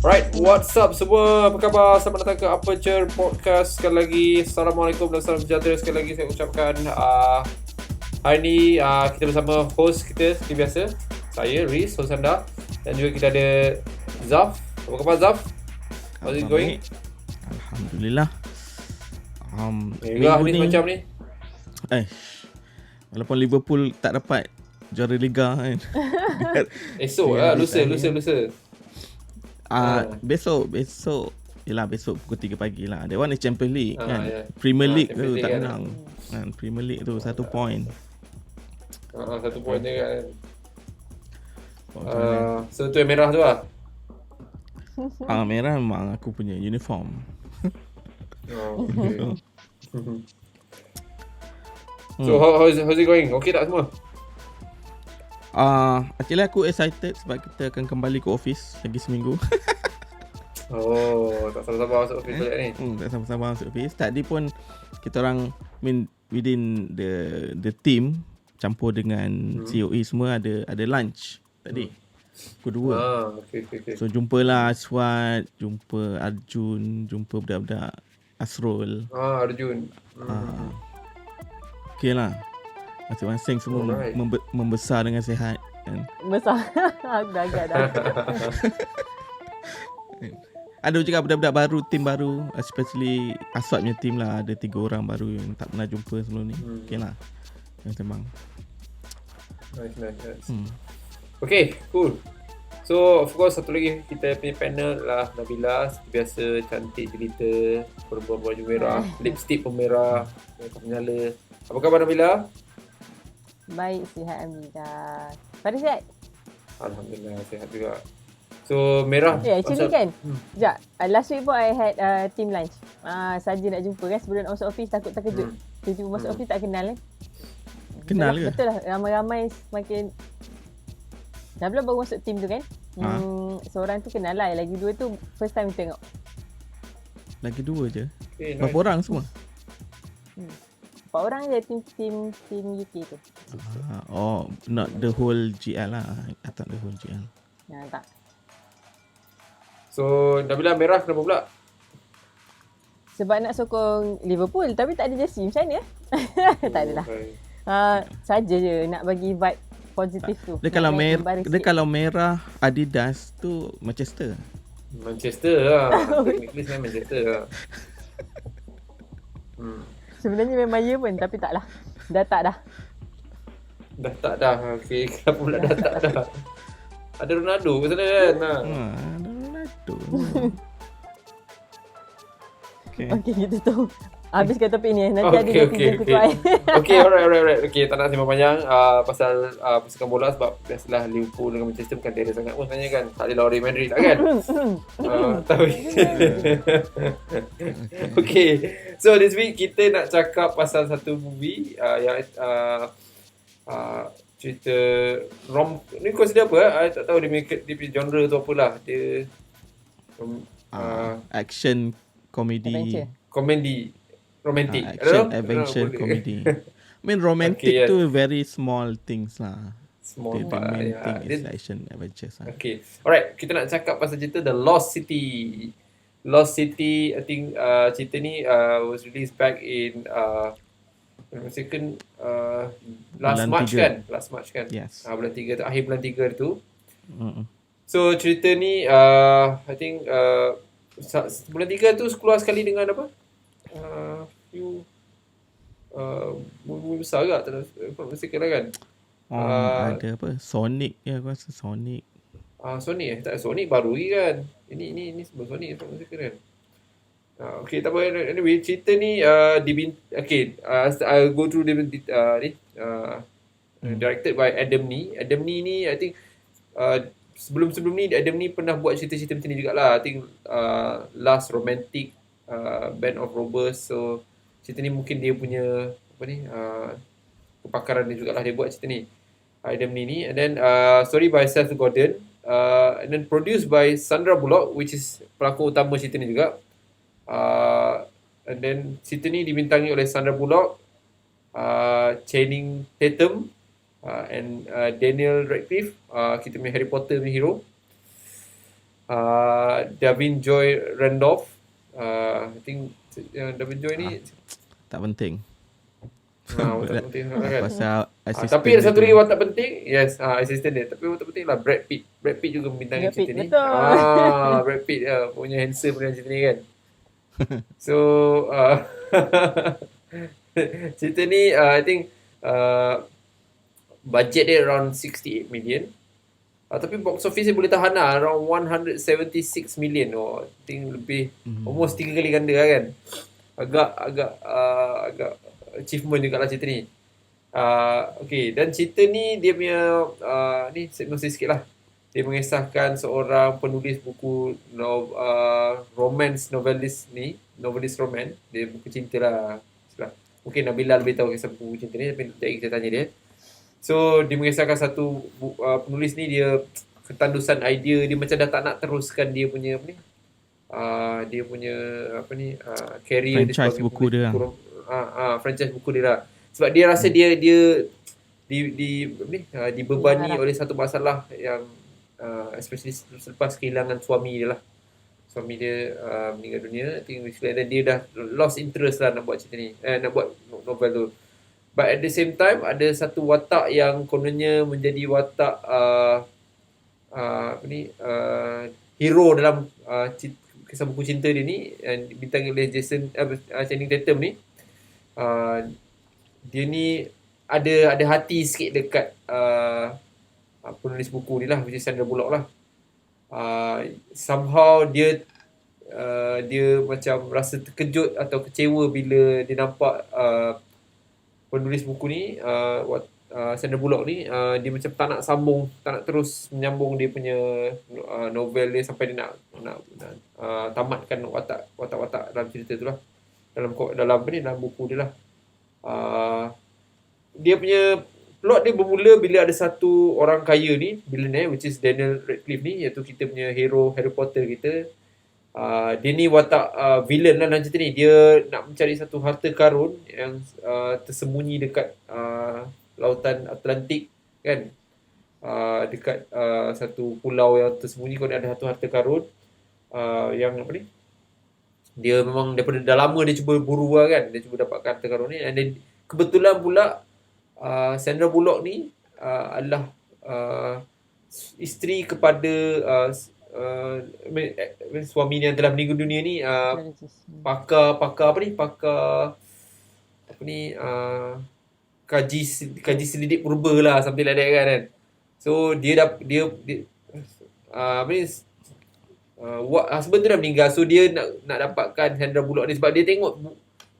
Alright, what's up semua? Apa khabar? Selamat datang ke Aperture Podcast sekali lagi. Assalamualaikum dan salam sejahtera sekali lagi saya ucapkan. Hari ni kita bersama host kita seperti biasa. Saya, Riz, host anda. Dan juga kita ada Zaf. Apa khabar Zaf? How's it going? Alhamdulillah. Merah ni macam ni. Walaupun Liverpool tak dapat juara Liga kan. Esok lah, lusa. Besok yelah, besok pukul 3 pagi lah. That one is Champions League kan. Yeah. Premier League tu Champions tak League menang kan. Premier League tu 1 point. 1 point je kan. So tu yang merah tu lah. Merah memang aku punya uniform. Okay. So how's it going? Okay tak semua? Actually aku excited sebab kita akan kembali ke office lagi seminggu. Tak sabar-sabar masuk office balik ni. Tak sabar-sabar masuk office. Tadi pun kita orang within the team campur dengan COE semua ada lunch tadi. Pukul 2. Okay. So jumpalah Aswad, jumpa Arjun, jumpa budak-budak Asrul. Arjun. Okay lah. Masing-masing semua membesar dengan sihat kan? Besar. Dah agak dah. Ada juga budak-budak baru, tim baru, especially Aswad punya tim lah. Ada 3 orang baru yang tak pernah jumpa sebelum ni. Okay lah. Memang Nice. Okay, cool. So of course satu lagi kita punya panel lah Nabila. Seperti biasa, cantik cerita, perempuan baju merah, lipstick pun merah, tak menyala. Apa khabar Nabila? Baik, sihat Alhamdulillah. Pada sihat? Alhamdulillah, sihat juga. So merah actually kan sekejap, last week pun I had team lunch. Saja nak jumpa kan. Sebelum masuk office takut terkejut. Tiba-tiba masuk office tak kenal kan. kenal ke? Betul lah, ramai-ramai semakin. Nabila baru masuk team tu kan. Seorang tu kenal lah, lagi 2 tu first time tengok. Lagi 2 je. Okay, Berapa orang semua? 4 orang je team UK tu. Not the whole GL lah. I thought the whole GL. Tak. So Nabila merah kenapa pula? Sebab nak sokong Liverpool tapi tak ada jersey, macam mana? Tak adalah. Saja je nak bagi vibe positif tu. Dia kalau merah Adidas tu Manchester lah. Technically sebenarnya Manchester lah. Sebenarnya memang ya pun tapi taklah. Dah tak dah. Okay, kenapa pula dah tak dah? Ada Ronaldo ke sana kan? Ada Ronaldo. Okay, gitu tu. Habiskan topik ni. Nanti ada netizen kutu air. Okay, alright. Okay, tak nak sembang panjang pasal pasukan bola sebab biasalah Liverpool dengan Manchester bukan terror sangat pun sebenarnya kan. Tak ada Real Madrid tak kan? Tapi okay. So this week kita nak cakap pasal satu movie yang cerita ni consider apa? I tak tahu dia punya genre tu apalah. Dia action comedy. Romantic. Action adventure comedy. I mean romantic tu very small things lah. The main thing is action adventure lah. Okay. Alright, kita nak cakap pasal cerita The Lost City. Lost City, I think cerita ni was released back in last March kan? Yes. Bulan 3 tu, akhir bulan 3 tu. So cerita ni I think bulan 3 tu keluar sekali dengan apa? Movie besar ke? Tak mesti kan? Ada apa? Sonic ya, aku rasa Sonic. Sonic tak, Sonic baru lagi kan. Ini sebelum Sonic tak mesti kan. Okay, tak apa. Anyway, cerita ni I'll go through the directed by Adam Nee. Adam Nee ni I think sebelum ni Adam Nee pernah buat cerita-cerita macam ni jugalah. I think Last Romantic, Band of Robbers. So cerita ni mungkin dia punya kepakaran dia jugalah, dia buat cerita ni. Adam Nee ni. And then story by Seth Gordon, and then produced by Sandra Bullock, which is pelakon utama cerita ni juga. And then cerita ni dibintangi oleh Sandra Bullock, Channing Tatum, and Daniel Radcliffe, kita punya Harry Potter punya hero. Davin Joy Randolph. I think Davin Joy ni Tak penting. watak penting sangat kan. Pasal assistant Tapi ada satu dia lagi tu. watak penting. Yes, assistant dia. Tapi watak penting lah Brad Pitt. Brad Pitt juga membintangi Brad Pitt, cerita ni. betul. Brad Pitt punya handsome dalam cerita ni kan. So cerita ni I think budget dia around 68 million. Tapi box office dia boleh tahan lah around 176 million. I think lebih almost 3 kali ganda lah kan. Agak achievement juga lah cerita ni. Okay, dan cerita ni dia punya ni sinopsis sikit lah. Dia mengisahkan seorang penulis buku romance novelist romance. Dia buku cinta lah. Mungkin Nabila lebih tahu kisah buku cinta ni, tapi sekejap kita tanya dia. So dia mengisahkan satu penulis ni, dia ketandusan idea dia macam dah tak nak teruskan dia punya career Franchise dia sebagai buku dia lah. franchise buku dia lah. Sebab dia rasa dia dibebani oleh satu masalah yang especially selepas kehilangan suami dia lah. Suami dia meninggal dunia. I think dia dah lost interest lah nak buat cerita ni, nak buat novel tu. But at the same time ada satu watak yang kononnya menjadi watak hero dalam kisah buku cinta dia ni, yang dibintangi oleh Channing Tatum ni. Dia ni ada hati sikit dekat penulis buku ni lah, which is Sandra Bullock lah. Somehow dia macam rasa terkejut atau kecewa bila dia nampak penulis buku ni, Sandra Bullock ni, dia macam tak nak terus menyambung dia punya novel dia sampai dia nak tamatkan watak-watak dalam cerita tu lah, dalam buku dia lah. Dia punya plot dia bermula bila ada satu orang kaya ni, billionaire, which is Daniel Radcliffe ni, iaitu kita punya hero Harry Potter kita. Dia ni watak villain lah dalam cerita ni. Dia nak mencari satu harta karun yang tersembunyi dekat lautan Atlantik kan. Dekat satu pulau yang tersembunyi, kalau ada satu harta karun yang apa ni, dia memang daripada dah lama dia cuba buru lah kan. Dia cuba dapatkan harta karun ni, dan kebetulan pula Sandra Bullock ni adalah isteri kepada suami yang telah meninggal dunia ni, pakar kaji selidik purba lah, something like that kan. So husband tu dah meninggal, so dia nak dapatkan Sandra Bullock ni sebab dia tengok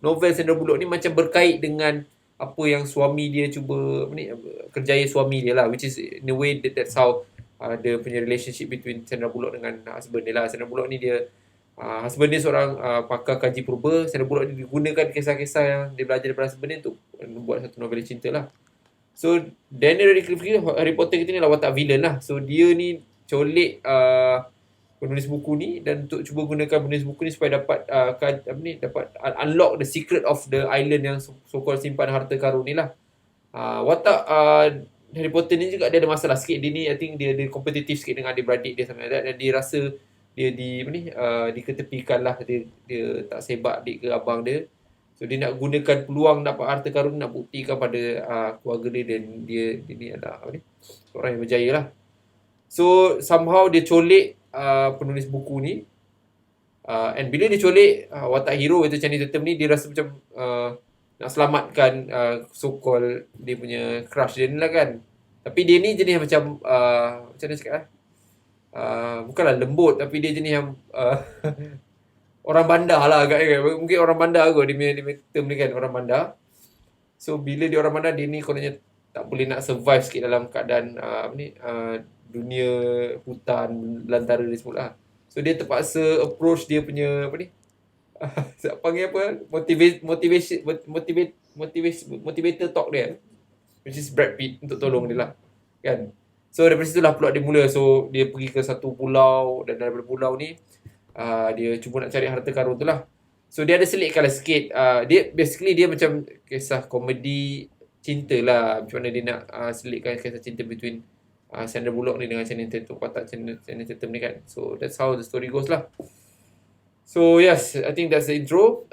novel Sandra Bullock ni macam berkait dengan apa yang suami dia cuba kerjaya suami dia lah, which is in a way that's how dia punya relationship between Sandra Bullock dengan husband dia lah. Sandra Bullock ni dia husband dia seorang pakar kaji purba. Sandra Bullock ni digunakan kisah-kisah yang dia belajar daripada husband dia untuk buat satu novel cinta lah. So Daniel Radcliffe, Harry Potter kita ni lah watak villain lah. So dia ni colek penulis buku ni, dan untuk cuba gunakan penulis buku ni supaya dapat dapat unlock the secret of the island yang so-called simpan harta karun ni lah. Watak Harry Potter ni juga dia ada masalah sikit. Dia ni I think dia kompetitif sikit dengan adik-beradik dia sampai dan dia rasa dia diketepikan lah. Dia tak sebab adik ke abang dia. So dia nak gunakan peluang dapat harta karun, nak buktikan pada keluarga dia, dan dia ni adalah seorang yang berjaya lah. So somehow dia colek penulis buku ni, and bila dia colek watak hero iaitu Channing Tatum ni, dia rasa macam nak selamatkan so-called dia punya crush dia ni lah kan. Tapi dia ni jenis macam macam mana cakap bukanlah lembut, tapi dia jenis yang orang bandar lah agak kan. Mungkin orang bandar kot dia punya term ni kan, orang bandar. So bila dia orang bandar, dia ni kononnya tak boleh nak survive sikit dalam keadaan dunia hutan belantara dia semula lah. So dia terpaksa approach dia punya panggil apa, motivator talk dia, which is Brad Pitt, untuk tolong dia lah kan. So daripada situlah plot dia mula. So dia pergi ke satu pulau, dan daripada pulau ni dia cuba nak cari harta karun tu lah. So dia ada selitkan lah sikit, dia macam kisah komedi cinta lah, macam mana dia nak selitkan kisah cinta between Sandra Bullock ni dengan Channing Tatum, watak Channing Tatum ni kan. So that's how the story goes lah. So yes, I think that's the intro.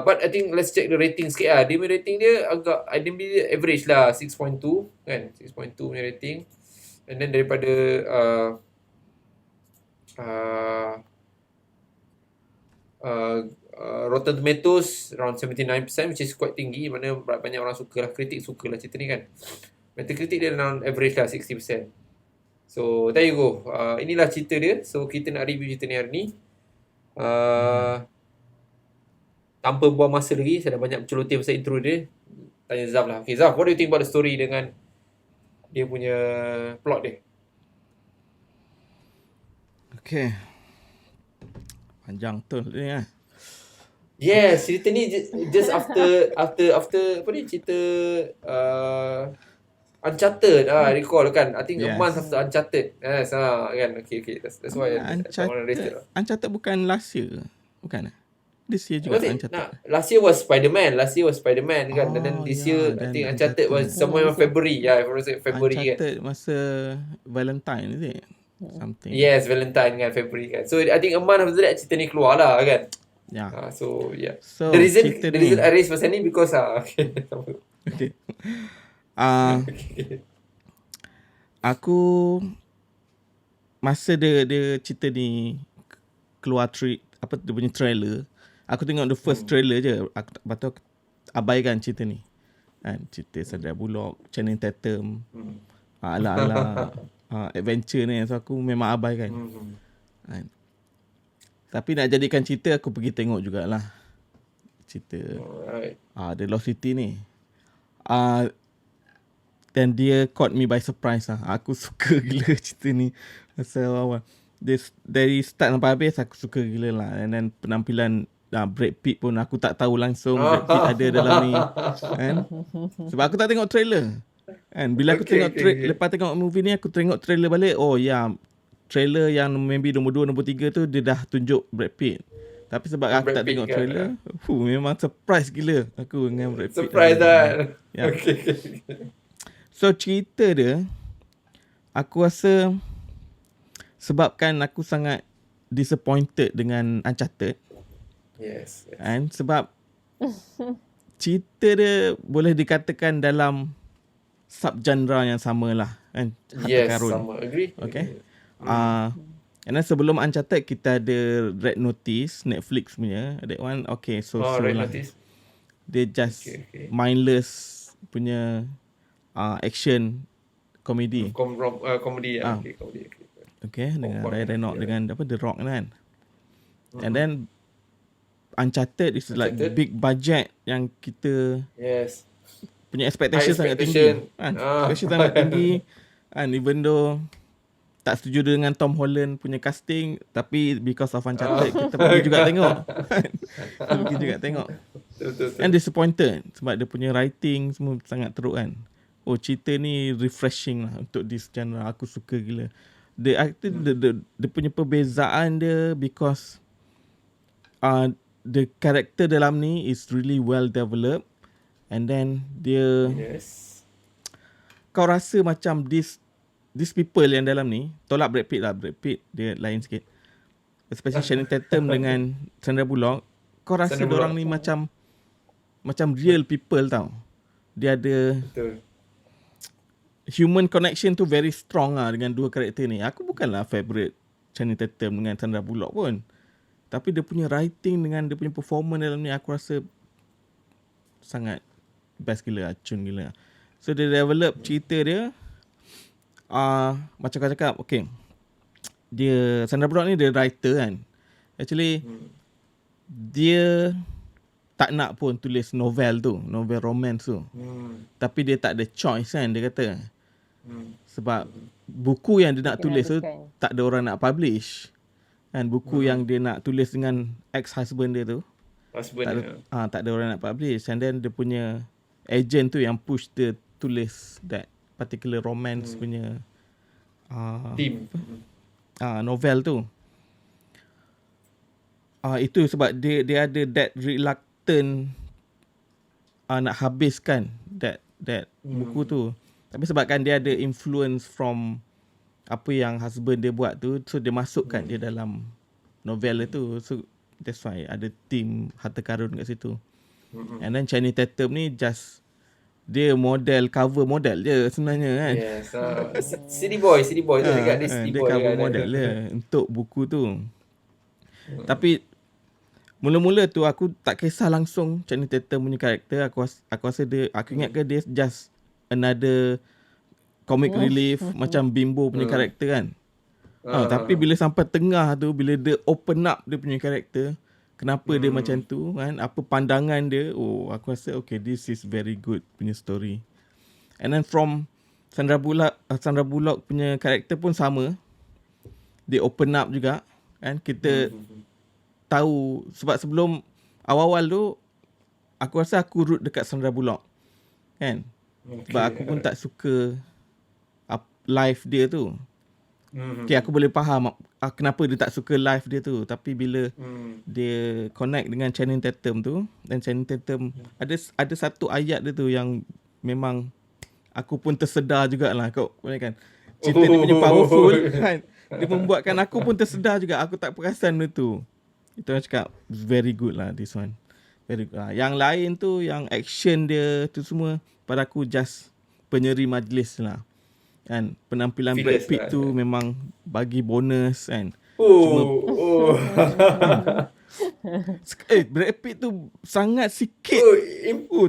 But I think let's check the rating sikit lah. Dia punya rating dia agak IMDb dia average lah, 6.2 kan. 6.2 punya rating. And then daripada Rotten Tomatoes around 79%, which is quite tinggi. Mana banyak orang suka lah, kritik suka lah cerita ni kan. Metacritic dia around average lah 60%. So there you go. Inilah cerita dia. So kita nak review cerita ni hari ni. Tanpa buang masa lagi, saya dah banyak berceloteh pasal intro dia. Tanya Zaf lah. Okay Zaf, what do you think about the story dengan dia punya plot dia? Okay. Panjang betul ni lah. Yes, cerita ni just after apa ni, cerita Uncharted recall kan. I think a Yes. month after Uncharted. Yes, kan. Okay. That's why I want to rate it. Uncharted bukan last year ke? Bukan lah. This year juga Uncharted. Last year was Spider-Man kan. And then this year I think Uncharted was somewhere in February. Yeah, if I say February kan. Uncharted masa Valentine is it? Something. Yes, Valentine kan, February kan. So I think a month after that cerita ni keluar lah kan. Yeah. So yeah. So, the reason cerita ni- I raise pasal ni because okay. Okay. Aku masa dia cerita ni keluar dia punya trailer, aku tengok the first trailer je. Lepas tu aku abaikan cerita ni. Kan, cerita Sandra Bullock, Channing Tatum. Ala-ala adventure ni, so aku memang abaikan. Kan. Tapi nak jadikan cerita, aku pergi tengok jugalah cerita Alright. The Lost City ni. Dan dia caught me by surprise lah. Aku suka gila cerita ni. Pasal awal dari start sampai habis aku suka gila lah. And then penampilan Brad Pitt pun aku tak tahu langsung Brad Pitt ada dalam ni kan? Sebab aku tak tengok trailer kan. Bila aku tengok lepas tengok movie ni, aku tengok trailer balik. Oh ya, trailer yang maybe nombor 2, nombor 3 tu dia dah tunjuk Brad Pitt. Tapi sebab aku Brad tak Pitt tengok kan, trailer, memang surprise gila aku dengan Brad Pitt. Surprise kan. Ya. Okay. So cerita dia, aku rasa sebabkan aku sangat disappointed dengan Uncharted. Yes. Kan? Sebab cerita dia boleh dikatakan dalam subgenre yang sama lah kan. Harta Yes, Karun. sama. Agree. Okay. And then sebelum Uncharted kita ada Red Notice, Netflix punya. That one okay, so Red lah. Notice. Dia just Okay. mindless punya action komedi. Komedi ya. Okay, komedi. Okay, dengan Ryan Ryan Reynolds yeah. dengan The Rock kan. And then Uncharted is like Uncharted. big budget yang kita Yes. punya expectation sangat expectation. tinggi. Kan? Expectation sangat tinggi. And even though tak setuju dengan Tom Holland punya casting, tapi because of Uncharted kita pergi juga tengok. Kita pergi juga tengok. Betul. And disappointed sebab dia punya writing semua sangat teruk kan. Oh, cerita ni refreshing lah untuk this genre. Aku suka gila. Dia punya perbezaan dia because the character dalam ni is really well developed. And then dia Yes. kau rasa macam these people yang dalam ni, tolak Brad Pitt lah. Brad Pitt dia lain sikit. Especially Channing Tatum dengan Sandra Bullock. Kau rasa Sandra diorang Bullock. ni macam real people tau. Dia ada Betul. human connection tu very strong lah dengan dua karakter ni. Aku bukanlah favourite Channing Tatum dengan Sandra Bullock pun. Tapi dia punya writing dengan dia punya performance dalam ni aku rasa sangat best gila, acun gila. So dia develop cerita dia macam kau cakap, okay. Dia Sandra Bullock ni dia writer kan. Actually dia tak nak pun tulis novel romance tu. Tapi dia tak ada choice kan, dia kata. Sebab buku yang dia nak Dia tulis tu habiskan. tak ada orang nak publish. Kan buku yang dia nak tulis dengan ex-husband dia tu Husband tak dia. ada, tak ada orang nak publish. And then dia punya agent tu yang push dia tulis that particular romance punya Team. novel tu. Itu sebab dia ada that reluctant nak habiskan that buku tu. Tapi sebabkan dia ada influence from apa yang husband dia buat tu, so dia masukkan dia dalam novel tu. So that's why ada team Harta Karun kat situ. And then Channing Tatum ni just dia cover model je sebenarnya kan. Yes. City Boy tu dekat dia City Dia Boy. cover model je untuk buku tu. Tapi mula-mula tu aku tak kisah langsung Channing Tatum punya karakter. Aku rasa aku ingat ke dia just another comic relief macam Bimbo punya karakter kan. Tapi bila sampai tengah tu, bila dia open up dia punya karakter, kenapa dia macam tu kan, apa pandangan dia, aku rasa okay, this is very good punya story. And then from Sandra Bullock punya karakter pun sama, dia open up juga kan. Kita tahu sebab sebelum awal-awal tu aku rasa aku root dekat Sandra Bullock kan. Sebab aku pun tak suka live dia tu. Okay, aku boleh faham kenapa dia tak suka live dia tu. Tapi bila dia connect dengan Channing Tatum tu, dan Channing Tatum ada satu ayat dia tu yang memang aku pun tersedar jugalah. Kau kan, cerita dia punya powerful kan. Dia membuatkan aku pun tersedar juga. Aku tak perasan dia tu. Itu orang cakap very good lah this one. Very good. Yang lain tu, yang action dia tu semua, pada aku just penyeri majlis lah. Kan, penampilan Brad Pitt tu memang bagi bonus kan. Brad Pitt tu sangat sikit.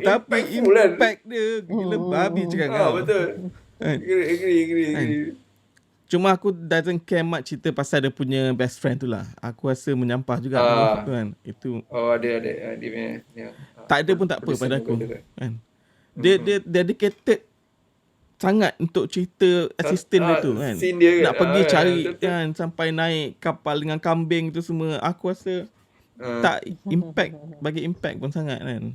Tapi impact dia gila babi cakap kau. Betul. Agree. Cuma aku doesn't care much cerita pasal dia punya best friend tu lah. Aku rasa menyampah juga kan. Itu. Ada dia punya. Tak ada pun tak apa pada aku. Kan. Dia dedicated sangat untuk cerita assistant dia tu kan. Dia nak pergi cari kan, sampai naik kapal dengan kambing tu semua. Aku rasa tak bagi impact pun sangat kan.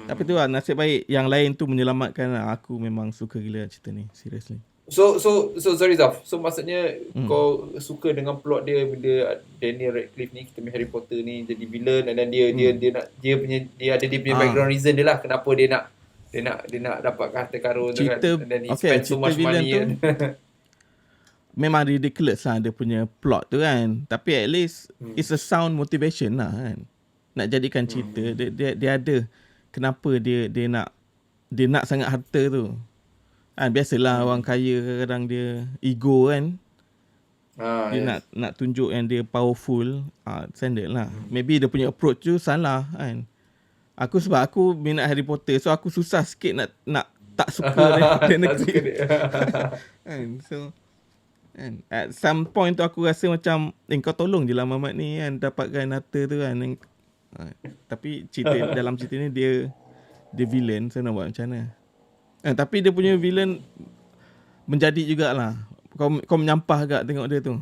Tapi tu lah, nasib baik yang lain tu menyelamatkan lah. Aku memang suka gila cerita ni, seriously. So sorry Zaf. So maksudnya kau suka dengan plot dia bila Daniel Radcliffe ni, kita punya Harry Potter ni jadi villain, dan dia nak dia ada dia punya background reason dia lah kenapa dia nak dapat Harta Karun tu kan. And then he spend so much money kan. Memang ridiculous lah dia punya plot tu kan. Tapi at least it's a sound motivation lah kan. Nak jadikan cerita dia ada kenapa dia nak sangat harta tu. Biasalah orang kaya kadang-kadang dia ego kan. Dia nak tunjuk yang dia powerful. Standard lah. Maybe dia punya approach tu salah kan. Sebab aku minat Harry Potter, so aku susah sikit nak tak suka Daniel Radcliffe. So at some point tu aku rasa macam kau tolong je lah Mamat ni kan dapatkan harta tu kan. Tapi dalam cerita ni dia villain, so nak buat macam mana. Tapi dia punya villain menjadi jugalah. Kau menyampah agak tengok dia tu.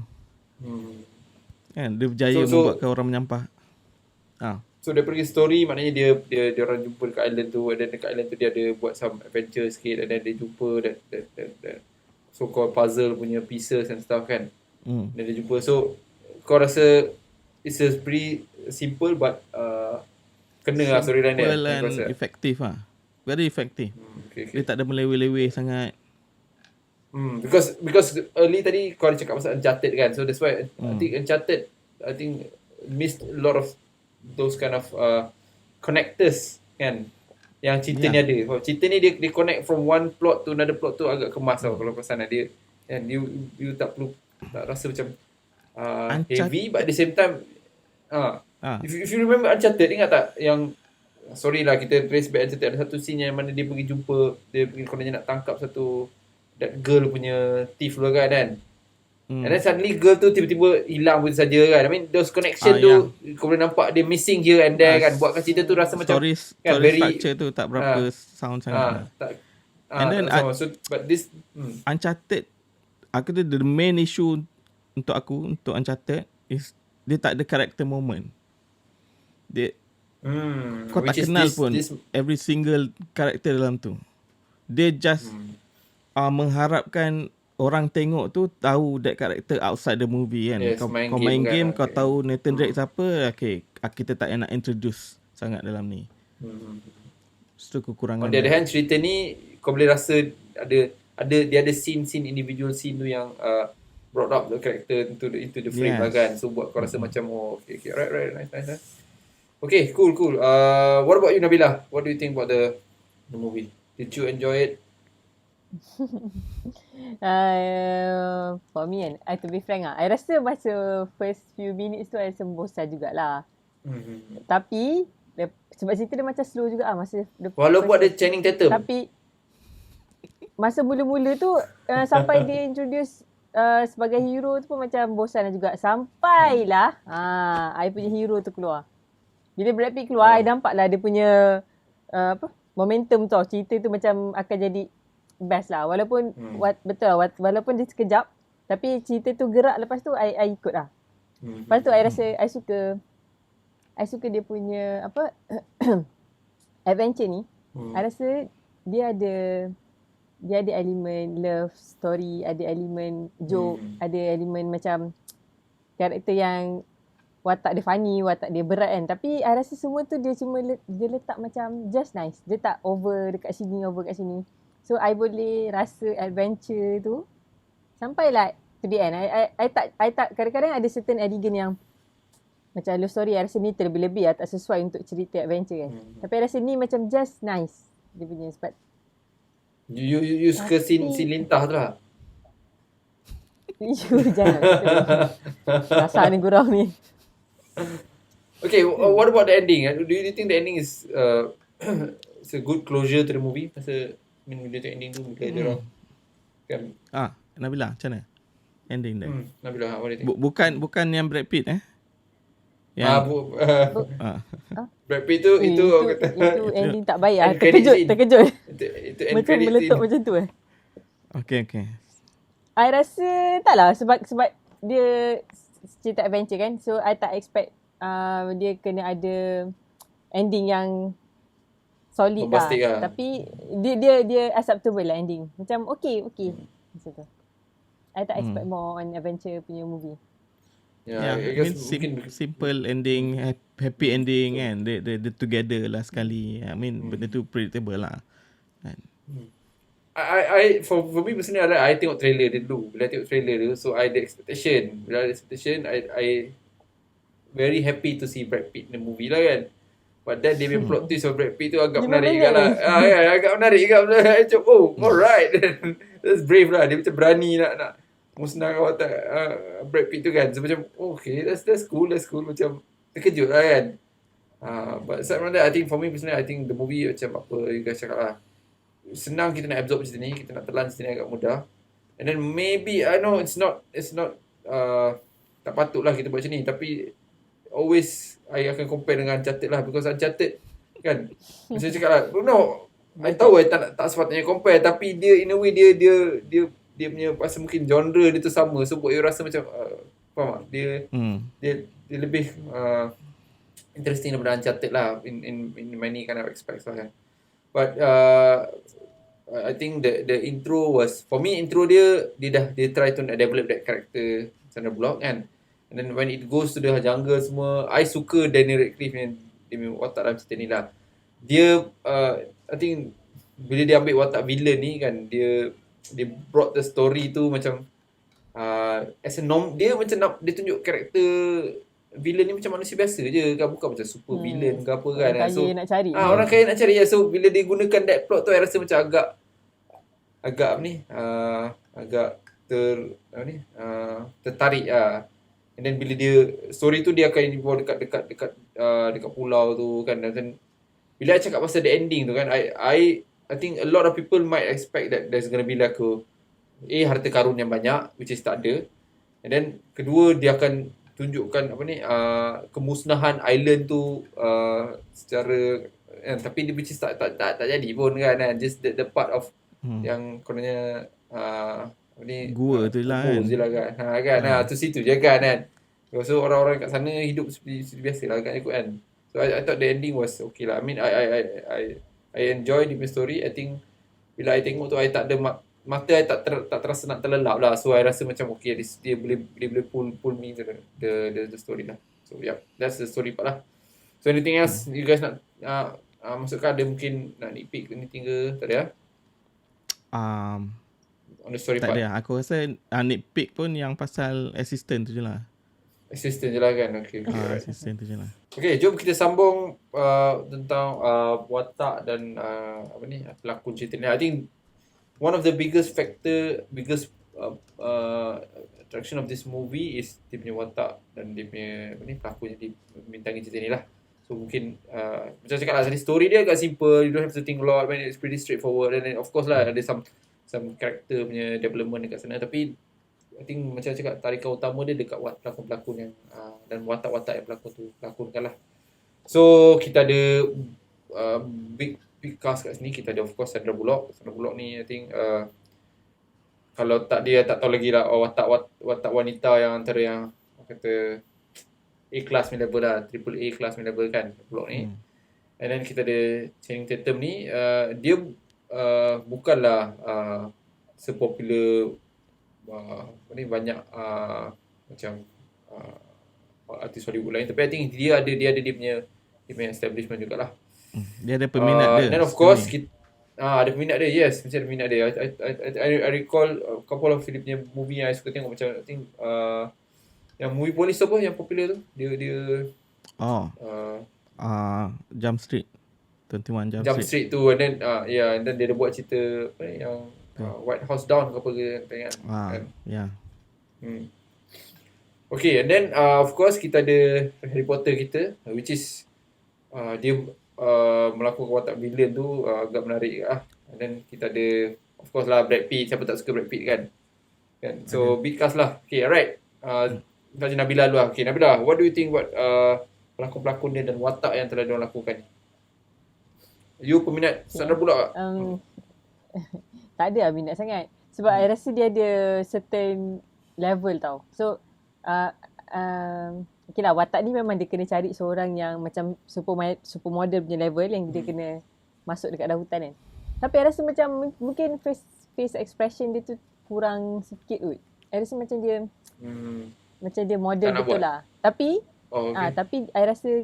Kan dia berjaya membuatkan orang menyampah. So dia pergi story, maknanya dia orang jumpa dekat island tu, dan dekat island tu dia ada buat some adventure sikit, dan dia jumpa that so called puzzle punya pieces and stuff kan. Dan dia jumpa. So kau rasa it's a pretty simple but kena lah storyline dia. Simple and effective lah. Very effective. Okay. Dia tak ada meleweh-leweh sangat. Because early tadi kau ada cakap pasal Uncharted kan. So that's why I think Uncharted missed a lot of those kind of connectors kan, yang cerita ni ada. Cerita ni dia connect from one plot to another plot tu agak kemas tau kalau pasal dia, and you tak perlu, tak rasa macam heavy, but at the same time if you remember Uncharted, ingat tak yang, sorry lah kita trace back Uncharted, ada satu scene yang mana dia pergi jumpa, dia pergi kononnya nak tangkap satu that girl punya thief tu kan. And then suddenly girl tu tiba-tiba hilang begitu saja kan. I mean those connection tu kau boleh nampak dia missing here and there kan. Buatkan cerita tu rasa macam story very structure tu tak berapa sound sangat. And then but this Uncharted, aku tu the main issue untuk Uncharted is dia tak ada character moment. Kau tak kenal pun every single character dalam tu. Dia just mengharapkan orang tengok tu tahu that character outside the movie kan. Yes, kau main game kau tahu Nathan Drake siapa, kita tak nak introduce sangat dalam ni. Itu kekurangan. On the other hand, cerita ni kau boleh rasa dia ada scene individual scene tu yang brought up the character into the frame lah kan. So buat kau rasa macam okay, right, nice. Okay, cool. What about you, Nabila? What do you think about the movie? Did you enjoy it? For me kan, to be frank I rasa masa first few minutes tu I rasa bosan jugalah. Tapi sebab cerita dia macam slow juga masa walaupun ada Channing Tatum. Tapi masa mula-mula tu sampai dia introduce sebagai hero tu pun macam bosan juga. Sampailah I punya hero tu keluar. Bila Brad Pitt keluar, I nampak lah dia punya momentum tau. Cerita tu macam akan jadi best lah. Walaupun walaupun dia sekejap, tapi cerita tu gerak lepas tu I ikut lah. Lepas tu I rasa I suka dia punya adventure ni. I rasa dia ada elemen love story, ada elemen joke, ada elemen macam karakter yang watak dia funny, watak dia berat kan. Tapi I rasa semua tu dia cuma dia letak macam just nice. Dia tak over dekat sini, over kat sini. So I boleh rasa adventure tu sampailah to the end. I tak kadang-kadang ada certain adegan yang macam love story I rasa ni terlebih-lebih tak sesuai untuk cerita adventure kan. Tapi I rasa ni macam just nice dia punya sebab You suka scene lintah tu lah. You jangan. Rasa ni gurau ni. Okay, what about the ending? Do you think the ending is it's a good closure to the movie? Pasal bila tu ending tu bila dia orang kan. Nabila, macam mana? Ending dia. Nabila, what do you think? Bukan yang Brad Pitt Brad Pitt tu itu orang kata itu ending tak bayar. end credit scene. Terkejut. Itu end Macam credit meletup scene. macam tu Okay. I rasa taklah sebab dia cerita adventure kan. So I tak expect dia kena ada ending yang solid Bombastic lah. Tapi dia acceptable lah ending. Macam okay. Macam tu. I tak expect more on adventure punya movie. Yeah, I guess mungkin simple ending, happy ending kan. They together lah sekali. I mean benda tu predictable lah. Kan. For me personally, I tengok trailer dia dulu. Bila I tengok trailer dia, so I ada expectation. Bila ada expectation, I very happy to see Brad Pitt in the movie lah kan. But then dia punya plot twist of Brad Pitt tu agak menarik juga lah. Agak menarik juga. I cakap, alright. That's brave lah. Dia macam berani nak musnahkan watak Brad Pitt tu kan. So macam, okay, that's cool. Macam terkejut lah kan. But aside from that, I think for me personally, I think the movie macam apa you guys cakap lah. Senang kita nak absorb cerita ni, kita nak telan cerita ni agak mudah. And then maybe I know it's not tak patutlah kita buat macam ni, tapi always I akan compare dengan Uncharted lah, because Uncharted kan macam cakap lah, no, I tahu tak sepatutnya compare, tapi dia in a way dia punya pasal mungkin genre dia tu sama, so buat you rasa macam faham tak? Dia lebih interesting daripada Uncharted lah in many kind of aspects lah kan. But I think the intro was, for me intro dia try to develop that character Sandra Bullock kan. And then when it goes to the jungle semua, I suka Daniel Radcliffe yang dia punya watak dalam cerita ni lah. Dia I think bila dia ambil watak villain ni kan, dia brought the story tu macam as a dia macam dia tunjuk karakter villain ni macam manusia biasa je kan, bukan macam super villain ke apa kan. Orang kaya nak cari. Orang kaya nak cari. So bila dia gunakan that plot tu, I rasa macam agak apa ni, agak tertarik lah. And then bila dia story tu dia akan dibawa dekat pulau tu kan. Dan bila I cakap pasal the ending tu kan, I think a lot of people might expect that there's gonna be like harta karun yang banyak, which is tak ada. And then kedua, dia akan tunjukkan apa ni, kemusnahan island tu secara tapi dia which is tak jadi pun kan, just the part of yang kononnya apa ni, gua tu lah kan. Tu situ je kan. So orang-orang kat sana hidup seperti biasa lah kan, ikut kan. So I thought the ending was okay lah. I mean I enjoy the story. I think bila I tengok tu, I tak ada mata I tak terasa nak terlelap lah. So I rasa macam okay, dia boleh pull me to the story lah. So yeah, that's the story part lah. So anything else you guys nak masukkan? Ada mungkin nak nitpick anything ke? Tak ada lah. on the story Tak part. ada. Aku rasa nitpick pun yang pasal assistant tu je lah. Assistant je lah kan. Okay, alright. Assistant tu je lah. Okay, jom kita sambung tentang watak dan pelakon cerita ni. I think one of the biggest attraction of this movie is dia punya watak dan dia punya pelakon yang dibintangi cerita ni lah. So mungkin macam cakap lah, story dia agak simple, you don't have to think a lot, it's pretty straightforward, and then of course lah ada some character punya development dekat sana, tapi I think macam cakap tarikan utama dia dekat pelakon-pelakon yang dan watak-watak yang pelakon tu lakonkan lah. So kita ada big cast kat sini. Kita ada of course Sandra Bullock. Sandra Bullock ni I think kalau tak tahu lagi lah watak wanita yang antara yang kata A class level lah, triple A class level kan Bullock ni. And then kita ada Channing Tatum ni, dia bukanlah sepopular banyak macam artis Hollywood lain, tapi I think dia ada dia punya establishment jugalah. Dia ada peminat dia. Dan of course ada peminat dia, yes, mesti ada peminat dia. I recall a couple of Philip punya movie yang I suka tengok, macam I think yang movie polis tu apa yang popular tu, dia Jump Street, 21 Jump Street tu, and then and then dia ada buat cerita apa ni yang White House Down ke apa ke kan. Yeah. Okay, and then of course kita ada Harry Potter kita, which is dia melakukan watak villain tu agak menarik lah. And then kita ada of course lah Brad Pitt, siapa tak suka Brad Pitt kan. So big cast lah. Okay, alright. Tanya Nabila dulu lah. Okay, Nabila, what do you think about pelakon-pelakon dia dan watak yang telah diorang lakukan? You peminat Sandra Bullock tak? Tak ada lah minat sangat. Sebab I rasa dia ada certain level tau. So, okay lah, watak ni memang dia kena cari seorang yang macam supermodel punya level yang dia kena masuk dekat dalam hutan kan. Tapi I rasa macam mungkin face expression dia tu kurang sikit kot. I rasa macam dia macam dia model betul lah. Tapi tapi I rasa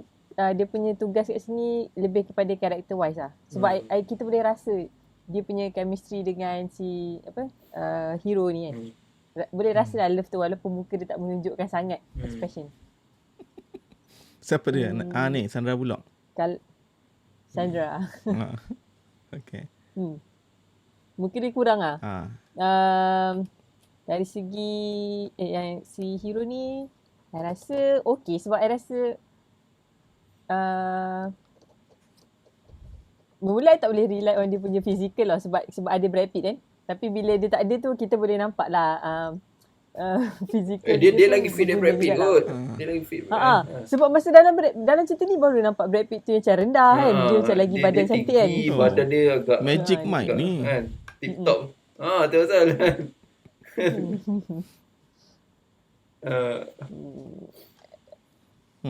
dia punya tugas kat sini lebih kepada character wise lah. Sebab kita boleh rasa dia punya chemistry dengan si hero ni kan. Boleh rasa lah love tu walaupun muka dia tak menunjukkan sangat expression. Siapa dia? Ni Sandra Bullock. Sandra. Okay. Muka dia kurang lah. Dari segi yang si hero ni I rasa okay, sebab I rasa mula tak boleh rely on dia punya physical lah sebab ada Brad Pitt kan. Tapi bila dia tak ada tu kita boleh nampak lah physical dia lagi fit dengan Brad Pitt kot. Dia lagi fit. Sebab masa dalam cerita ni baru nampak Brad Pitt tu macam rendah kan. Dia macam lagi badan cantik kan. Badan dia agak Magic Mike ni kan. TikTok. Betul.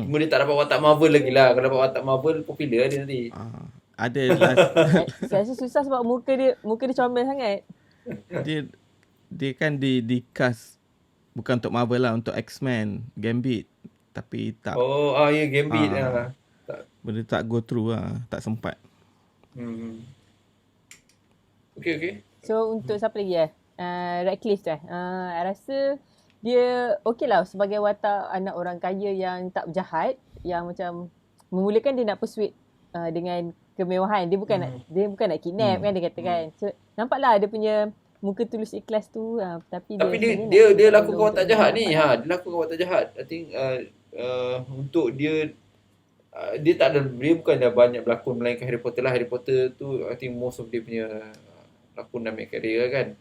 Dia tak dapat watak Marvel lagi lah. Kalau dapat watak Marvel popular dia nanti. Ada saya rasa susah sebab muka dia comel sangat. Dia kan di cast bukan untuk Marvel lah, untuk X-Men, Gambit. Tapi tak. Ya Gambit Benda tak go through lah, tak sempat. Okay. So untuk siapa lagi Radcliffe tu I rasa dia okey lah sebagai watak anak orang kaya yang tak berjahat, yang macam memulakan dia nak persuade dengan kemewahan. Dia bukan nak kidnap kan dia kata kan. So nampaklah dia punya muka tulus ikhlas tu tapi dia lakukan watak jahat ni. Dia lakukan watak jahat. I think untuk dia tak ada, dia bukan dah banyak berlakon melainkan Harry Potter lah. Harry Potter tu I think most of dia punya lakon dan career kan.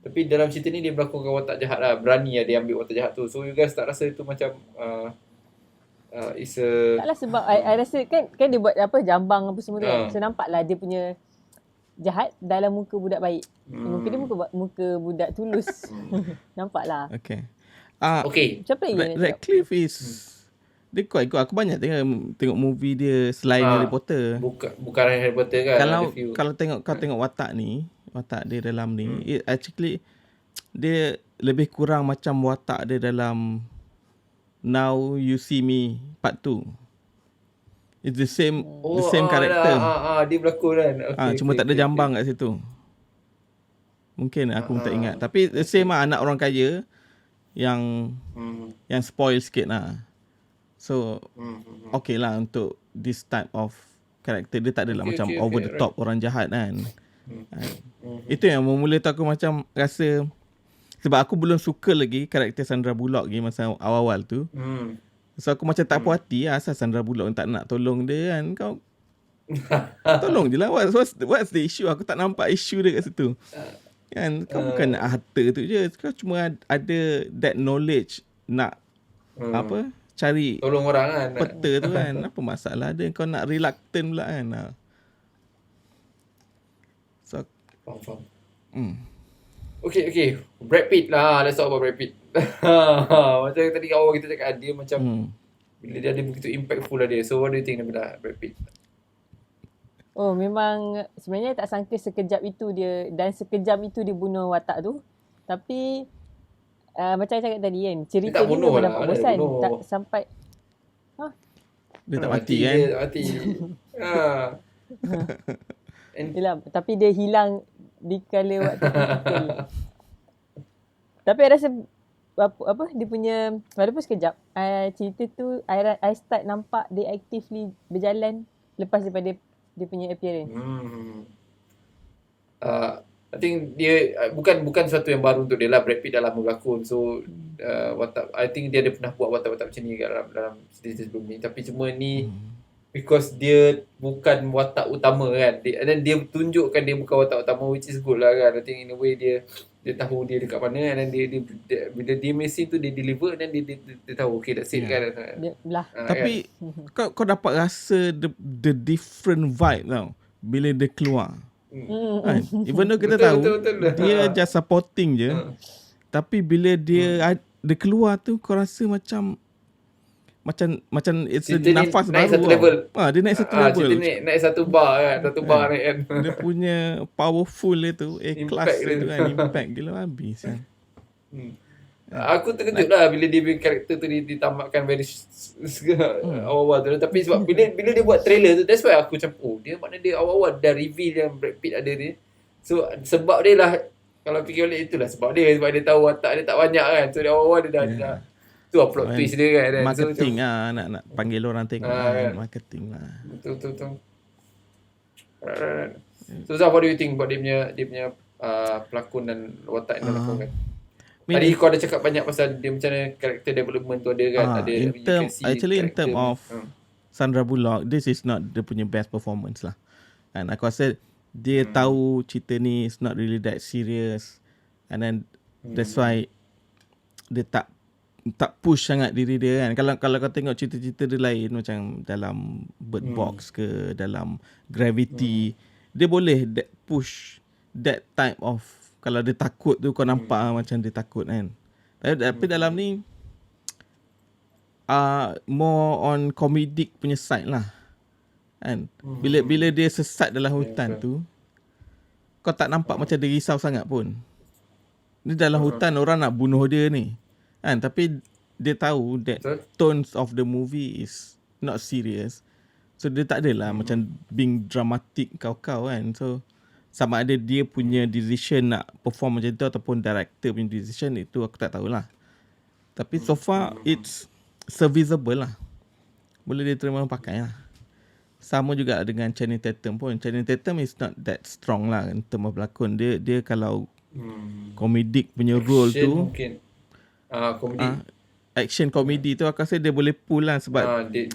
Tapi dalam cerita ni dia melakukan watak jahat lah. Berani lah dia ambil watak jahat tu. So you guys tak rasa itu macam taklah sebab I rasa kan dia buat jambang apa semua tu kan. So nampaklah dia punya jahat dalam muka budak baik. Muka dia muka budak tulus. Nampaklah. Okay. Siapa lagi? Radcliffe is dia kuat. Aku banyak tengok movie dia selain Harry Potter. Bukan Harry Potter kan. Kalau kau tengok watak dia dalam ni, actually dia lebih kurang macam watak dia dalam Now You See Me Part 2. It's the same character. Dia berlakon kan. Cuma tak ada jambang kat situ. Mungkin aku tak ingat. Tapi the same lah, anak orang kaya yang spoil sikit lah. So okay lah untuk this type of character. Dia tak adalah macam over the top orang jahat kan. Itu yang memulakan aku macam rasa, sebab aku belum suka lagi karakter Sandra Bullock lagi masa awal-awal tu. So aku macam tak puas hati lah, asal Sandra Bullock tak nak tolong dia kan. Kau tolong je lah. What's the issue? Aku tak nampak issue dia kat situ. Kan kau bukan nak harta tu je. Kau cuma ada that knowledge nak apa, cari tolong orang kan. peta tu kan. Apa masalah dia? Kau nak reluctant pula kan. So Faham. Okay. Brad Pitt lah. Let's talk about Brad Pitt. Macam tadi awal kita cakap, dia macam bila dia ada begitu impactful lah dia. So what do you think daripada Brad Pitt? Oh, memang sebenarnya tak sangka sekejap itu dia, dan sekejam itu dia bunuh watak tu. Tapi macam saya cakap tadi kan, cerita tak dia bunuh memang lah, dapat dia bosan. bunuh. Tak sampai dia tak mati kan. Dia tak mati. Yelah, tapi dia hilang di kala waktu critical. Tapi I rasa apa dia punya, walaupun sekejap, cerita tu I start nampak dia actively berjalan lepas daripada dia punya appearance. I think dia bukan sesuatu yang baru untuk dia lah. Brad Pitt dah lama berlakon. So watak, I think dia ada pernah buat watak-watak macam ni dalam cerita sebelum ni. Tapi cuma ni because dia bukan watak utama kan. Dan dia tunjukkan dia bukan watak utama, which is good lah kan. I think in a way dia tahu dia dekat mana, dan dia bila dia mesin tu dia deliver, dan dia tahu okay that's it kan. Dia belah. Tapi kau dapat rasa the different vibe tau bila dia keluar. Kan? Even though kita tahu betul. dia just supporting je. Tapi bila dia keluar tu, kau rasa macam it's cerita nafas naik baru. satu level. Dia naik satu level. Cerita naik satu bar kan. Satu bar naik kan. Dia punya powerful dia tu, class Impact dia tu dia. kan, impact gila habis kan. Aku terkejut lah bila dia punya karakter tu ditamatkan very awal-awal tu. Tapi sebab bila dia buat trailer tu, that's why aku macam, dia makna dia awal-awal dah reveal yang Brad Pitt ada ni. So sebab dia lah, kalau fikir balik itulah sebab dia tahu watak dia tak banyak kan. So dia awal-awal dia dah tu lah plot twist dia kan. Marketing so, lah, nak panggil orang tengok kan. marketing lah. Betul. Right. So Zaf, what do you think about dia punya pelakon dan watak yang dia lakonkan? Tadi kau ada cakap banyak pasal dia macam mana character development tu ada kan. Ada in term of Sandra Bullock, this is not dia punya best performance lah. And aku rasa dia tahu cerita ni is not really that serious, and then that's why dia tak push sangat diri dia kan. Kalau kau tengok cerita-cerita dia lain macam dalam Bird Box ke dalam Gravity, dia boleh push that type of, kalau dia takut tu kau nampak macam dia takut kan. Tapi dalam ni more on comedic punya side lah kan. Bila dia sesat dalam hutan tu, kau tak nampak macam dia risau sangat pun. Dia dalam hutan, orang nak bunuh dia ni kan, tapi dia tahu that tones of the movie is not serious. So dia tak adalah macam being dramatic kau-kau kan. So sama ada dia punya decision nak perform macam tu ataupun director punya decision, itu aku tak tahulah. Tapi so far it's serviceable lah. Boleh dia terima pakai lah. Sama juga dengan Channing Tatum pun. Channing Tatum is not that strong lah in term of berlakon. Dia kalau comedic punya role action tu mungkin komedi, action comedy tu aku rasa dia boleh pull lah, sebab dia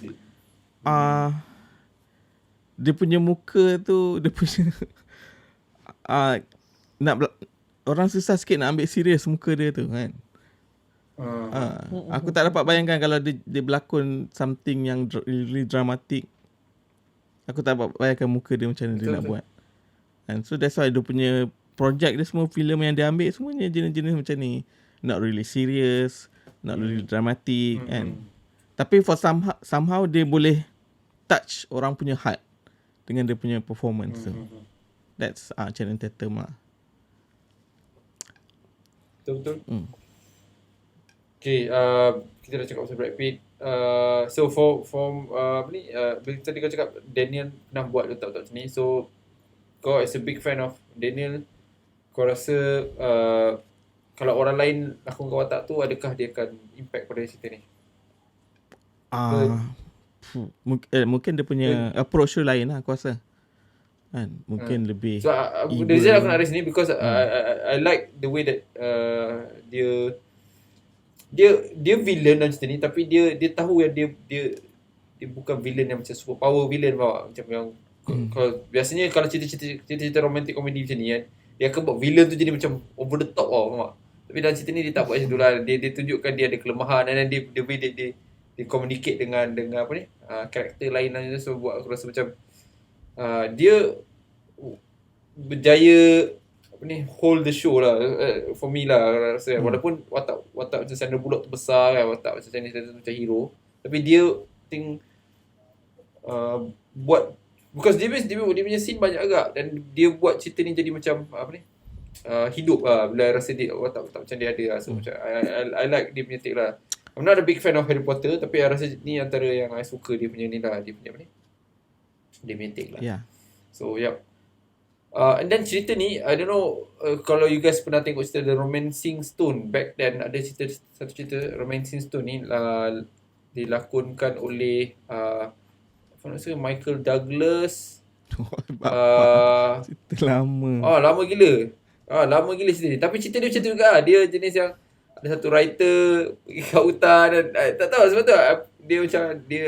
punya muka tu, dia punya orang susah sikit nak ambil serius muka dia tu kan. Aku tak dapat bayangkan kalau dia berlakon something yang really dramatic. Aku tak dapat bayangkan muka dia macam mana dia nak buat. And so that's why dia punya project dia, semua filem yang dia ambil semuanya jenis-jenis macam ni. Not really serious, not really dramatic kan. Tapi for somehow dia boleh touch orang punya heart dengan dia punya performance tu. That's Channing Tatum lah. Betul. Okay, kita dah cakap pasal Brad Pitt. So for tadi kau cakap Daniel pernah buat letak-letak macam ni. So kau as a big fan of Daniel, kau rasa kalau orang lain lakonkan watak tu, adakah dia akan impact pada cerita ni? Mungkin dia punya approach tu lain lah aku rasa. Kan? Mungkin lebih So the reason aku nak raise ni because I like the way that dia villain dalam cerita ni, tapi dia tahu yang dia bukan villain yang macam super power villain macam yang kalau biasanya kalau cerita romantic comedy macam ni kan, dia akan buat villain tu jadi macam over the top faham. Tapi dalam cerita ni dia tak buat macam tu lah. Dia tunjukkan dia ada kelemahan dan dia communicate dengan apa ni karakter lain lah. So buat aku rasa macam dia berjaya apa ni hold the show lah for me lah rasa. Walaupun watak macam Sandra Bullock tu besar kan, watak macam Channing Tatum macam hero, tapi dia think buat because dia punya scene banyak agak, dan dia buat cerita ni jadi macam apa ni hidup lah bila rasa dia watak macam dia ada lah. So macam I like dia punya take lah. I'm not a big fan of Harry Potter, tapi I rasa ni antara yang I suka dia punya ni lah, dia punya apa ni dia punya take lah. So and then cerita ni I don't know kalau you guys pernah tengok cerita The Romancing Stone. Back then ada satu cerita Romancing Stone ni dilakonkan oleh apa nak saya, Michael Douglas. Cerita lama. Lama gila. Lama gila cerita ni. Tapi cerita dia macam tu juga. Dia jenis yang ada satu writer pergi kat hutan dan tak tahu sebab tu dia macam dia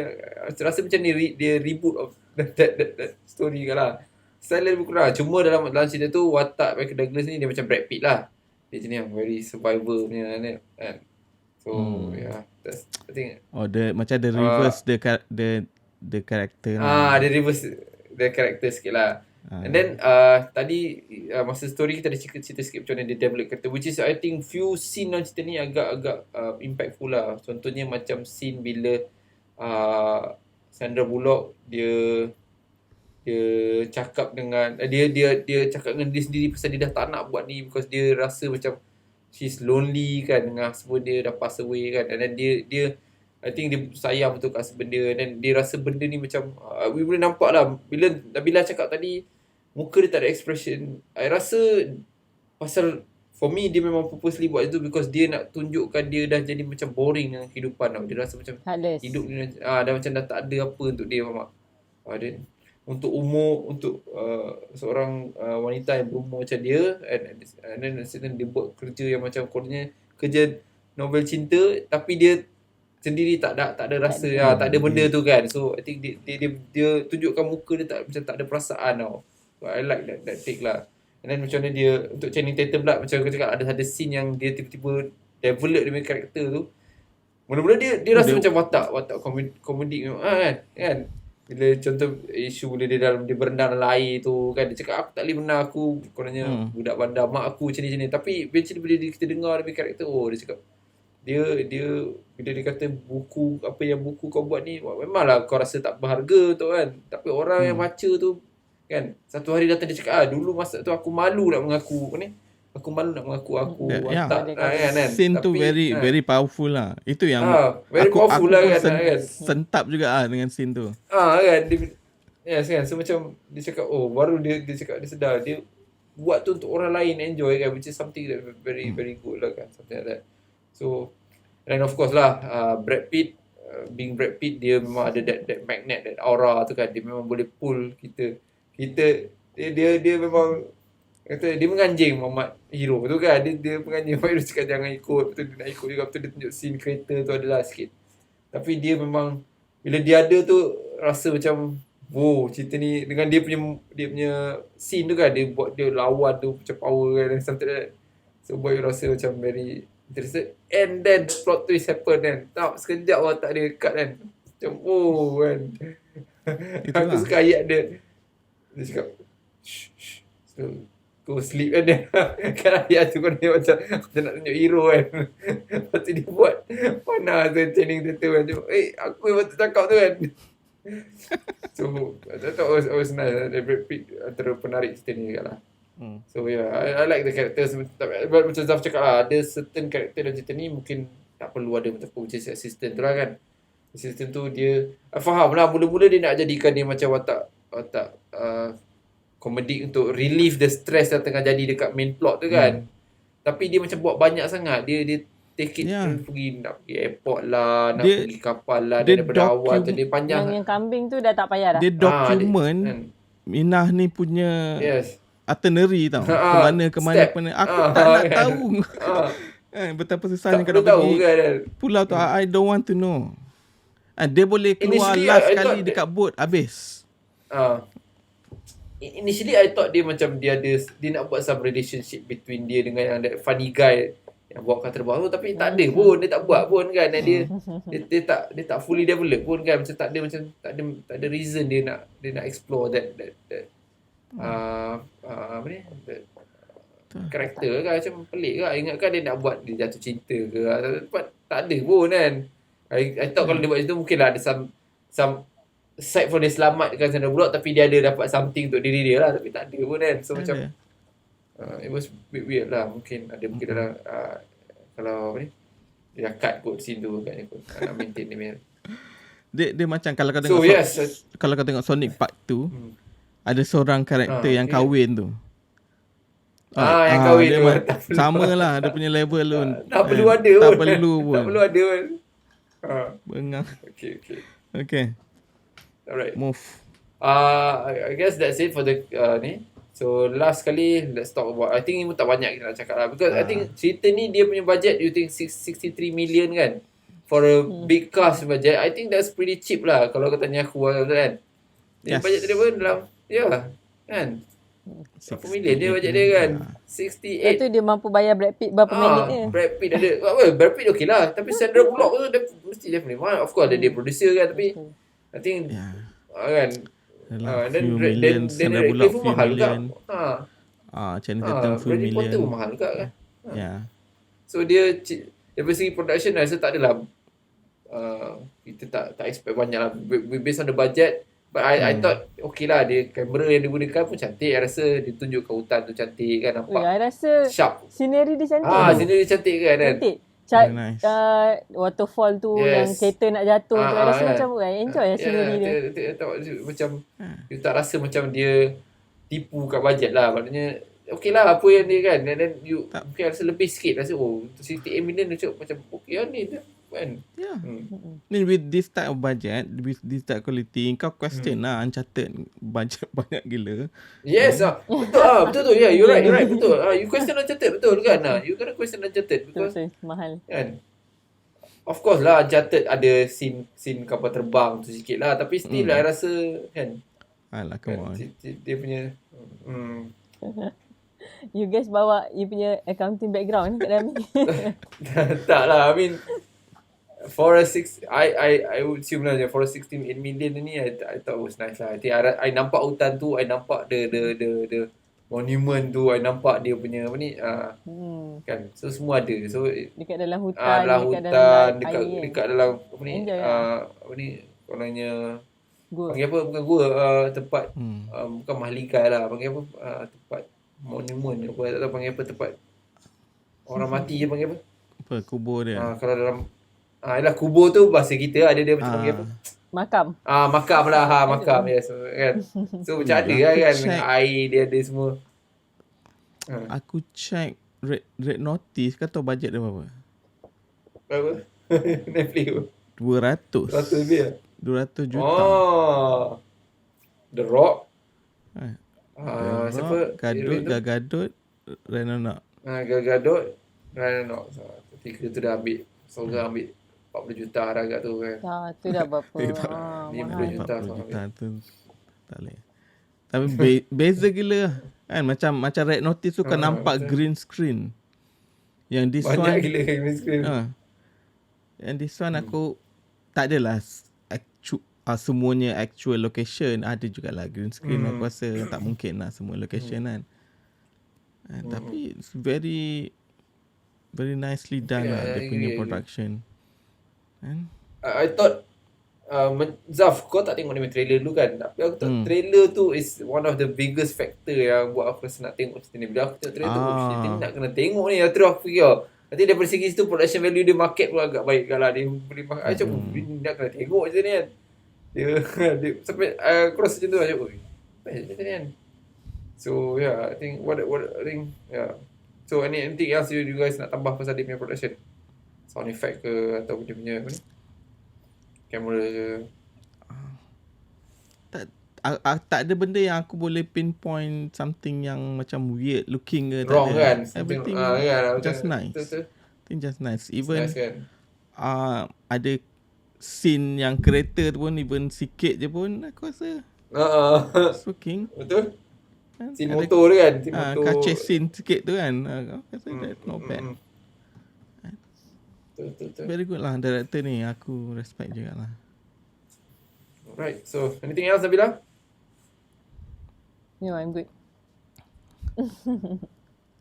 rasa macam ni dia reboot of that story kan lah. Style lebih kurang. Cuma dalam cerita tu watak Michael Douglas ni dia macam Brad Pitt lah. Dia jenis yang very survivor punya kan. So that's I think. Macam the reverse the character. Dia reverse the character sikit lah. And then tadi masa story kita ada cerita sikit macam mana dia develop character, which is I think few scene dalam cerita ni agak impactful lah. Contohnya macam scene bila Sandra Bullock dia cakap dengan dia cakap dengan dia sendiri pasal dia dah tak nak buat ni because dia rasa macam she's lonely kan dengan husband dia dah pass away kan. And then dia I think dia sayang betul kat husband dia, dan dia rasa benda ni macam we boleh nampak lah bila Nabila cakap tadi muka dia tak ada expression. I rasa pasal for me dia memang purposely buat itu because dia nak tunjukkan dia dah jadi macam boring dengan kehidupan tau. Dia rasa macam hidup dia dah macam dah tak ada apa untuk dia faham tak? Dan untuk seorang wanita yang berumur macam dia, and then dia buat kerja yang macam kononnya kerja novel cinta, tapi dia sendiri tak ada rasa tak ada benda tu kan. So I think dia tunjukkan muka dia macam tak ada perasaan tau. So I like that take lah. And then macam mana dia untuk Channing Tatum pula, macam aku cakap ada scene yang dia tiba-tiba develop dia punya karakter tu. Mula-mula dia rasa macam watak komedi kan. Bila contoh isu bila dia berenang dalam air tu kan, dia cakap aku tak boleh berenang, aku kononnya budak bandar, mak aku macam ni. Tapi eventually bila kita dengar dia punya karakter, dia cakap dia bila dia kata buku kau buat ni memanglah kau rasa tak berharga tu kan, tapi orang yang baca tu kan, satu hari datang dia cakap dulu masa tu aku malu nak mengaku aku watak kan. Scene tu very powerful lah. Itu yang very powerful lah kan. Sentap juga dengan scene tu. Kan kan. So macam dia cakap baru dia cakap dia sedar dia buat tu untuk orang lain enjoy kan, which is something that very very good lah kan, something like that. So and of course lah Brad Pitt being Brad Pitt, dia memang ada that magnet, that aura tu kan. Dia memang boleh pull kita dia memang kata dia menganjing Muhammad Hero tu kan. Dia menganjing Muhammad Hero, cakap jangan ikut, betul dia nak ikut juga, betul dia tunjuk scene kereta tu adalah sikit. Tapi dia memang bila dia ada tu rasa macam cerita ni dengan dia punya scene tu kan, dia buat dia lawan tu macam power kan, something like that. So buat you rasa macam very interested. And then plot twist happen kan. Tak sekejap watak dia cut kan. Macam kan. Aku suka ayat dia cakap so, go sleep kan dia. Kan ayat tu kan dia macam nak tunjuk hero kan. Lepas tu dia buat mana tu Channing Tatum macam aku yang patut cakap tu kan. So I thought it was nice. Brad Pitt antara penarik cerita ni juga lah. So I like the characters. Macam Zaf cakap lah, ada certain character dalam cerita ni mungkin tak perlu ada macam coaches assistant tu lah kan. Assistant tu dia faham lah, mula-mula dia nak jadikan dia macam watak komedi untuk relieve the stress yang tengah jadi dekat main plot tu kan. Tapi dia macam buat banyak sangat. Dia take it pergi nak pergi airport lah, nak pergi kapal lah, dia daripada awal tu dia panjang. Yang kambing tu dah tak payah dah. Dia document Minah ni punya itinerary tau. Ke mana. Aku tak nak tahu. Betapa susahnya kena pergi pulau tu. I don't want to know. Dia boleh keluar last kali dekat boat, habis. Initially I thought dia macam dia nak buat some relationship between dia dengan yang that funny guy yang bawa kat terbang tu, tapi tak ada pun, dia tak buat pun kan. Dia tak fully develop pun kan, macam tak ada reason dia nak explore that apa ni, karakter kan. Macam pelik kan. Ingatkan dia nak buat dia jatuh cinta ke, tak ada pun kan. I thought kalau dia buat itu mungkin lah ada some side for dia selamatkan Sandra Bullock, tapi dia ada dapat something untuk diri dia lah, tapi tak ada pun kan. So macam it was a bit weird lah. Mungkin dalam kalau apa ni, dia cut kot scene tu kan, nak maintain dia macam kalau kau tengok kalau kau tengok Sonic Part 2 ada seorang karakter yang kahwin tu. Yang kahwin tu sama lah dia punya level tu. Tak perlu ada pun. Tak perlu pun. Tak perlu ada pun. Bengang. Okay. Alright. Move. I guess that's it for the ni. So last kali let's talk about, I think ni pun tak banyak kita nak cakap lah, because I think cerita ni dia punya budget you think 63 million kan, for a big cast budget. I think that's pretty cheap lah kalau kau tanya aku kan. Dia budget dia pun dalam kan 1 million dia budget dia kan. 68. Lepas tu dia mampu bayar Brad Pitt berapa minit dia. Brad Pitt ada. Brad Pitt okey lah, tapi Sandra Bullock tu dia mesti definitely one. Of course dia producer kan, tapi I think kan few million, Sandra Bullock few million. Channing Tatum few million. Potter pun mahal juga kan. So dia dari segi production rasa tak adalah kita tak expect banyak lah based on the budget. But I thought okay lah, dia kamera yang digunakan pun cantik. I rasa dia tunjukkan hutan tu cantik kan, nampak. I rasa sharp. Scenery dia cantik. Scenery dia cantik kan. Cantik. Nice. Waterfall tu yang kereta nak jatuh tu, I rasa macam enjoy lah scenery dia. Macam you tak rasa macam dia tipu kat budget lah. Maknanya okay lah apa yang dia kan, and then you mungkin rasa lebih sikit, rasa untuk 68 million macam okay lah ni kan. Ni with this type of budget, with this type of quality, kau question lah Uncharted budget banyak gila. Yes, betul tu. You're right, betul. You question Uncharted betul kan. You kena question Uncharted because mahal kan. Of course lah Uncharted ada scene kapal terbang tu sikit lah, tapi still I rasa kan. Alah, come on. Dia punya you guys bawa you punya accounting background kat dalam ni. Tak lah, I mean for a I would assume lah for a 68 million ni I thought it was nice lah. I think I nampak hutan tu, I nampak the monument tu, I nampak dia punya apa ni kan. So semua ada. So dekat dalam hutan, dekat dalam apa ni apa ni orangnya panggil apa, bukan gua, tempat bukan mahligai lah, panggil apa, tempat monument apa, tak tahu panggil apa, tempat orang mati je panggil apa? Kubur dia. Kalau dalam ialah kubur tu bahasa kita ada dia macam panggil apa? Makam. Makam lah, makam yes kan. So macam ada lah kan, air dia ada semua. Aku check Red Notice, kau tahu budget dia berapa? Berapa? Netflix tu. 200 lebih lah. 200 juta. The Rock. Siapa? Gadot, Renault. Gadot, Renault. Tiga tu dah ambil. Seorang ambil 40 juta harga tu kan. Tu dah berapa? 50 juta tu tak boleh. Tapi beza gila kan, macam Red Notice tu kan nampak green screen. Yang this banyak one gila green screen. Yang this one aku tak adalah semuanya actual location, ada jugalah green screen. Aku rasa tak mungkin lah semua location kan. Tapi it's very very nicely done lah dia punya production. Kan? I thought Zaf, kau tak tengok ni trailer dulu kan? Tapi aku thought trailer tu is one of the biggest factor yang buat aku rasa nak tengok cerita ni. Bila aku tengok trailer tu, nak kena tengok ni. Terus aku fikir nanti daripada segi situ production value dia, market pun agak baik lah. Dia boleh macam nak kena tengok cerita ni kan. Dia sampai aku rasa macam tu lah. Best cerita ni kan. So yeah, I think what I think yeah. So anything else you guys nak tambah pasal dia punya production? Sound effect ke atau dia punya apa ni? Kamera ke? Tak ada benda yang aku boleh pinpoint something yang macam weird looking ke. Wrong tak ada. kan? Everything just nice. Betul. I think just nice. Even Nice kan? ada scene yang kereta tu pun even sikit je pun aku rasa it's working. Betul? Kan? Scene Ada, motor tu kan? Scene motor. Kaca scene sikit tu kan. Aku rasa that not bad. Betul. Very good lah director ni. Aku respect juga lah. Alright, so anything else Nabila? No, I'm good.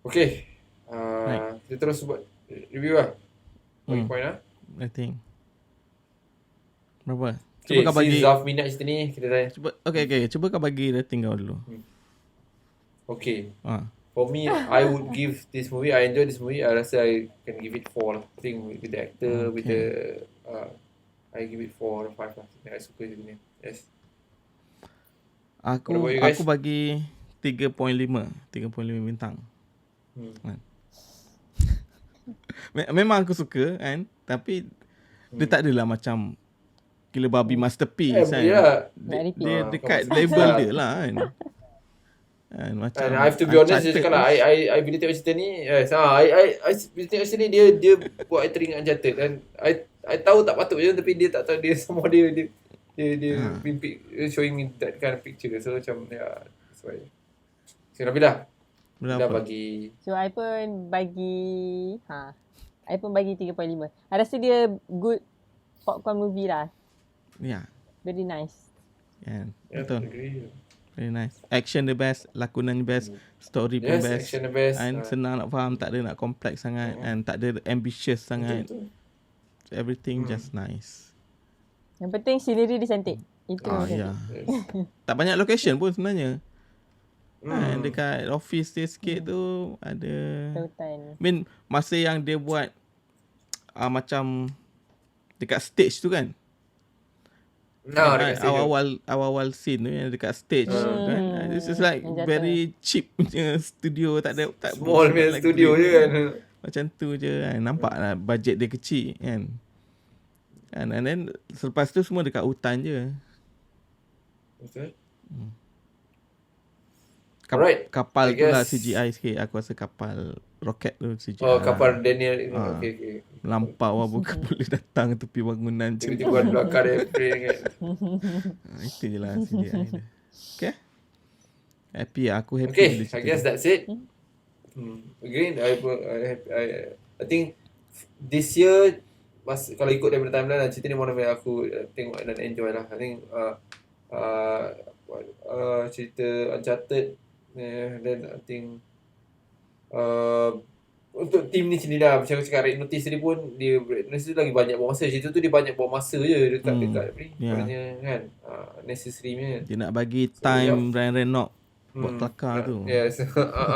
Okay. Right. Kita terus buat review lah. Bagi point lah. I think. Berapa? Okay, Cuba kau bagi. Zaf minat cerita ni, kita tanya. Okay. Cuba kau bagi rating kau dulu. Okay. Ha. For me, I would give this movie, I enjoyed this movie, I rasa I can give it 4 lah. I think with the actor, with the I give it 4 or 5 lah. I suka cerita ni. Yes. Aku What about you guys? aku bagi 3.5 bintang. Kan? Memang aku suka kan, tapi dia tak adalah macam gila babi masterpiece kan. Dia dekat level dia lah kan. And macam And I have to be honest, dia cakap lah, I bila tengok cerita ni, I bila tengok cerita ni, dia buat I teringat Uncharted. Dan I tahu tak patut je, tapi dia tak tahu, dia semua dia mimpi, showing me that kind of picture. So macam, yeah, that's why. So Nabila, dah bagi. So I pun bagi 3.5. I rasa dia good popcorn movie lah. Yeah. Very nice. Yeah, Yeah, betul. agree. Very nice. Action the best, lakonan best, story pun Yes, best. action the best. And senang nak faham, tak ada nak kompleks sangat and tak ada ambitious sangat. Betul. So everything just nice. Yang penting scenery dia cantik. Itu Ya. Yes. Tak banyak location pun sebenarnya. And dekat office dia sikit tu ada. Hutan. I mean masa yang dia buat macam dekat stage tu kan. No, dekat stadium. Awal-awal scene tu yang dekat stage kan. This is like Yang jatuh. very cheap punya studio, tak ada tak Small punya like studio je kan. Macam tu je kan. Nampak lah budget dia kecil kan. And then selepas tu semua dekat hutan je. Betul. Kapal Alright, tu I lah guess- CGI sikit. Aku rasa kapal roket tu CGI. Oh, kapal Daniel ini. Okay. Lampau apa bukan boleh datang tepi bangunan macam tu. Tiba-tiba ada belakang dia play kan. Itu je lah CGI dia. Okay. Happy lah. Aku happy. Okay, bila I cerita guess tu. that's it. Again, I think this year, kalau ikut daripada timeline, cerita ni one of yang aku tengok dan enjoy lah. I think cerita Uncharted, then I think untuk team ni sini dah, macam aku cakap, Red Notice tadi pun, dia lagi banyak buang masa. Cerita tu dia banyak buang masa je dekat apa ni, maknanya kan, necessary punya. Dia nak bagi time Ryan Reynolds buat kelakar tu. Yes.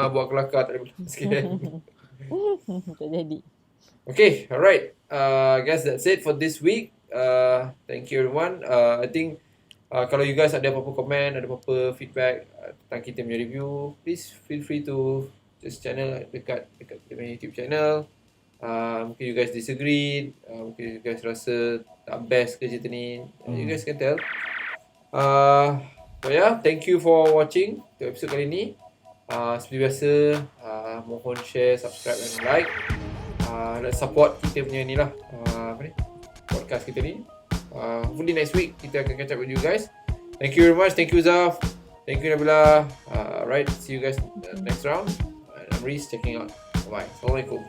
Buat kelakar tak ada sikit kan. Tak jadi. Okay, alright. Guys, that's it for this week. Thank you everyone. I think kalau you guys ada apa-apa komen, ada apa-apa feedback tentang kita punya review, please feel free to just channel dekat kita punya YouTube channel. Mungkin you guys disagree, mungkin you guys rasa tak best ke cerita ni. You guys can tell. So yeah, thank you for watching episode kali ni. Seperti biasa, mohon share, subscribe dan like. Let's support kita punya ni lah, podcast kita ni. Hopefully next week kita akan catch up with you guys. Thank you very much. Thank you Zaf. Thank you Nabila. Right, see you guys next round. I'm Reese checking out. Bye. Assalamualaikum.